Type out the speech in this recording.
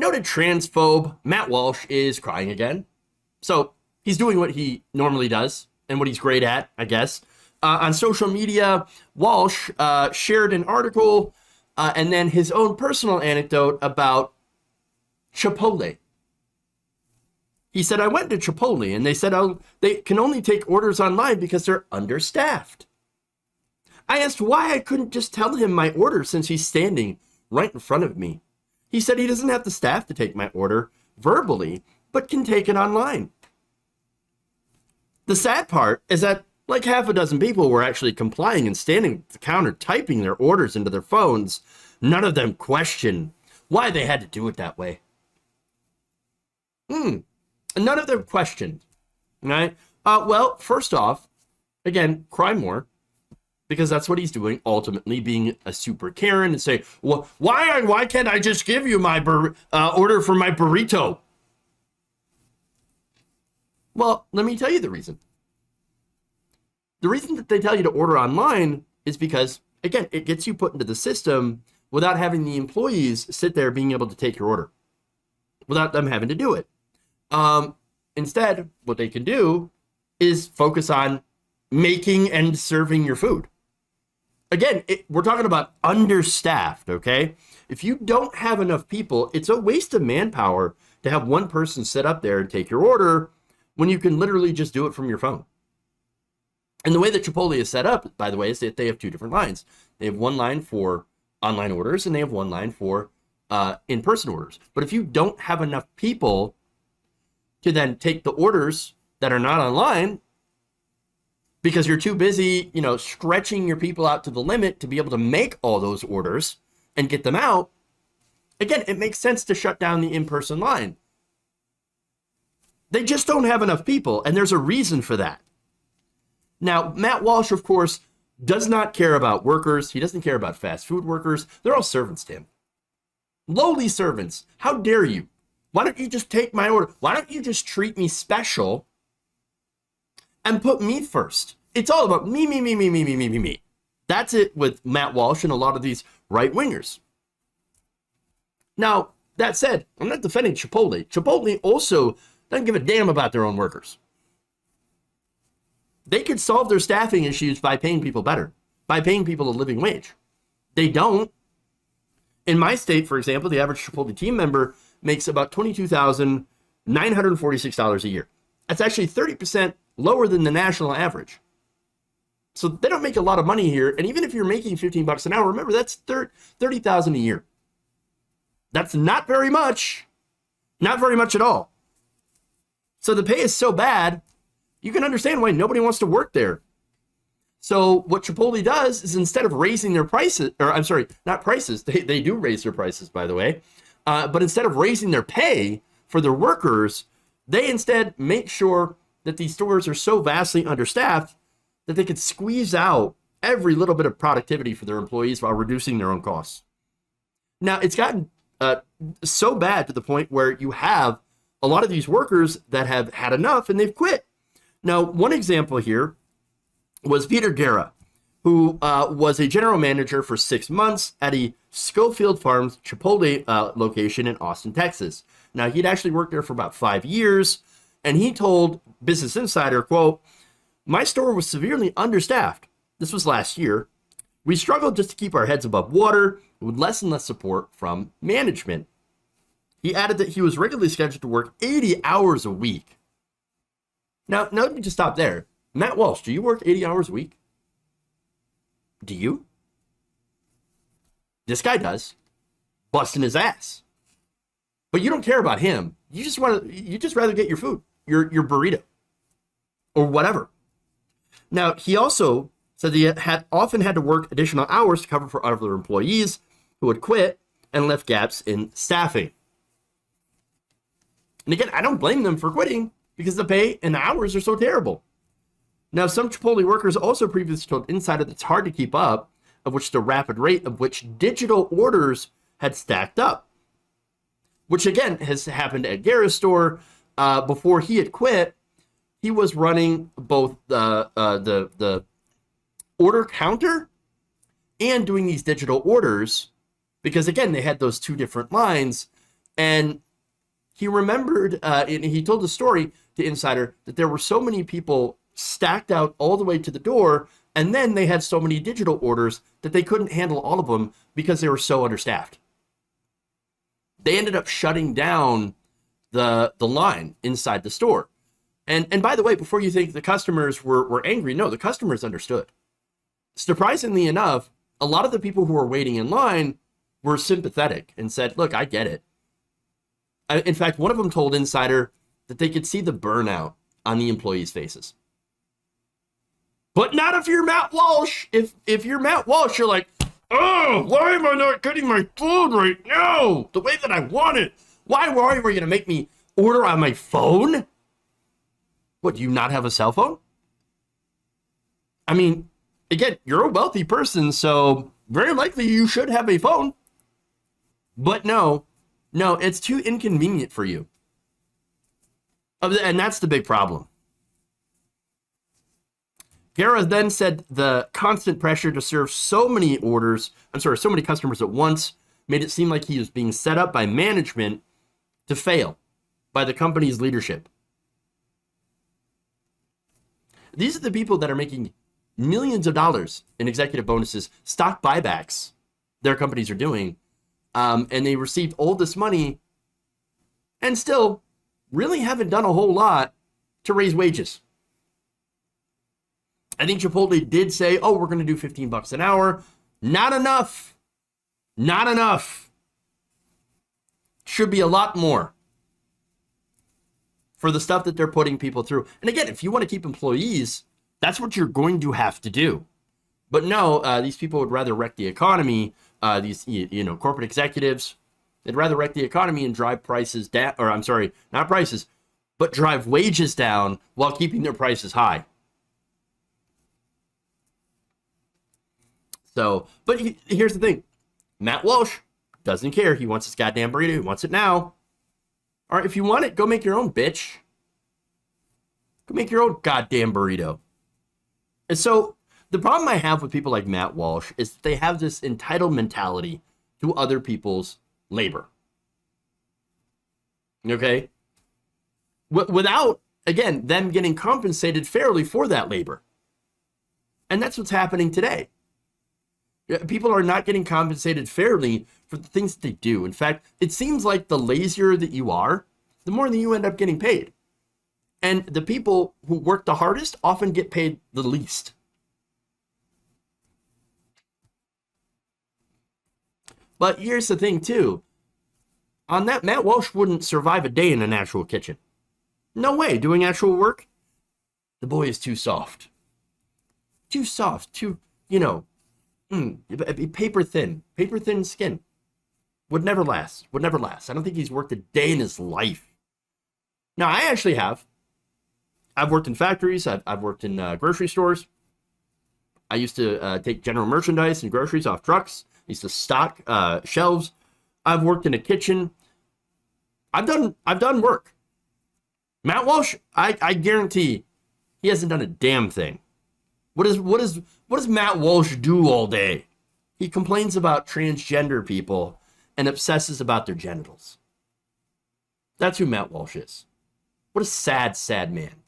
Noted transphobe Matt Walsh is crying again. So he's doing what he normally does and what he's great at, I guess. On social media, Walsh shared an article and then his own personal anecdote about Chipotle. He said, I went to Chipotle and they said, oh, they can only take orders online because they're understaffed. I asked why I couldn't just tell him my order since he's standing right in front of me. He said he doesn't have the staff to take my order verbally, but can take it online. The sad part is that like half a dozen people were actually complying and standing at the counter typing their orders into their phones. None of them questioned why they had to do it that way. None of them questioned. Right? Well, first off, again, cry more. Because that's what he's doing, ultimately, being a super Karen and say, well, why can't I just give you my order for my burrito? Well, let me tell you the reason. The reason that they tell you to order online is because, again, it gets you put into the system without having the employees sit there being able to take your order, without them having to do it. Instead, what they can do is focus on making and serving your food. Again, we're talking about understaffed, okay? If you don't have enough people, it's a waste of manpower to have one person sit up there and take your order when you can literally just do it from your phone. And the way that Chipotle is set up, by the way, is that they have two different lines. They have one line for online orders and they have one line for in-person orders. But if you don't have enough people to then take the orders that are not online, because you're too busy, stretching your people out to the limit to be able to make all those orders and get them out, again, it makes sense to shut down the in-person line. They just don't have enough people, and there's a reason for that. Now, Matt Walsh, of course, does not care about workers. He doesn't care about fast food workers. They're all servants to him. Lowly servants. How dare you? Why don't you just take my order? Why don't you just treat me special and put me first? It's all about me, me, me, me, me, me, me, me, me. That's it with Matt Walsh and a lot of these right-wingers. Now, that said, I'm not defending Chipotle. Chipotle also doesn't give a damn about their own workers. They could solve their staffing issues by paying people better, by paying people a living wage. They don't. In my state, for example, the average Chipotle team member makes about $22,946 a year. That's actually 30% lower than the national average. So they don't make a lot of money here. And even if you're making $15 an hour, remember that's $30,000 a year. That's not very much. Not very much at all. So the pay is so bad, you can understand why nobody wants to work there. So what Chipotle does is instead of raising their prices, or I'm sorry, not prices, they do raise their prices, by the way, but instead of raising their pay for their workers, they instead make sure that these stores are so vastly understaffed that they could squeeze out every little bit of productivity for their employees while reducing their own costs. Now, it's gotten so bad to the point where you have a lot of these workers that have had enough and they've quit. Now, one example here was Peter Guerra, who was a general manager for 6 months at a Schofield Farms Chipotle location in Austin, Texas. Now, he'd actually worked there for about 5 years, and he told Business Insider, quote, "My store was severely understaffed. This was last year. We struggled just to keep our heads above water with less and less support from management." He added that he was regularly scheduled to work 80 hours a week. Now, let me just stop there. Matt Walsh, do you work 80 hours a week? Do you? This guy does. Busting his ass. But you don't care about him. You just rather get your food, your burrito, or whatever. Now, he also said he had often had to work additional hours to cover for other employees who had quit and left gaps in staffing. And again, I don't blame them for quitting because the pay and the hours are so terrible. Now, some Chipotle workers also previously told Insider that it's hard to keep up, of which the rapid rate of which digital orders had stacked up, which again has happened at Guerra's store. Before he had quit, he was running both the order counter and doing these digital orders because, again, they had those two different lines. And he remembered, and he told the story to Insider that there were so many people stacked out all the way to the door, and then they had so many digital orders that they couldn't handle all of them because they were so understaffed. They ended up shutting down the line inside the store. And by the way, before you think the customers were angry, no, the customers understood. Surprisingly enough, a lot of the people who were waiting in line were sympathetic and said, look, I get it. In fact, one of them told Insider that they could see the burnout on the employees' faces. But not if you're Matt Walsh. If you're Matt Walsh, you're like, oh, why am I not getting my food right now the way that I want it? Why are you going to make me order on my phone? What, do you not have a cell phone? I mean, again, you're a wealthy person, so very likely you should have a phone. But no, it's too inconvenient for you. And that's the big problem. Guerra then said the constant pressure to serve so many customers at once made it seem like he was being set up by management to fail by the company's leadership. These are the people that are making millions of dollars in executive bonuses, stock buybacks their companies are doing, and they received all this money and still really haven't done a whole lot to raise wages. I think Chipotle did say, oh, we're going to do $15 an hour. Not enough. Not enough. Should be a lot more for the stuff that they're putting people through. And again, if you want to keep employees, that's what you're going to have to do. But no, these people would rather wreck the economy. These corporate executives, they'd rather wreck the economy and drive prices down, or I'm sorry, not prices, but drive wages down while keeping their prices high. So, but here's the thing. Matt Walsh doesn't care. He wants his goddamn burrito. He wants it now. All right, if you want it, go make your own, bitch. Go make your own goddamn burrito. And so the problem I have with people like Matt Walsh is that they have this entitled mentality to other people's labor. Okay? Without, again, them getting compensated fairly for that labor. And that's what's happening today. People are not getting compensated fairly for the things that they do. In fact, it seems like the lazier that you are, the more that you end up getting paid. And the people who work the hardest often get paid the least. But here's the thing, too. On that, Matt Walsh wouldn't survive a day in an actual kitchen. No way, doing actual work. The boy is too soft. Too soft, paper thin skin. Would never last. I don't think he's worked a day in his life. Now, I actually have. I've worked in factories. I've worked in grocery stores. I used to take general merchandise and groceries off trucks. I used to stock shelves. I've worked in a kitchen. I've done work. Matt Walsh, I guarantee he hasn't done a damn thing. What does Matt Walsh do all day? He complains about transgender people and obsesses about their genitals. That's who Matt Walsh is. What a sad, sad man.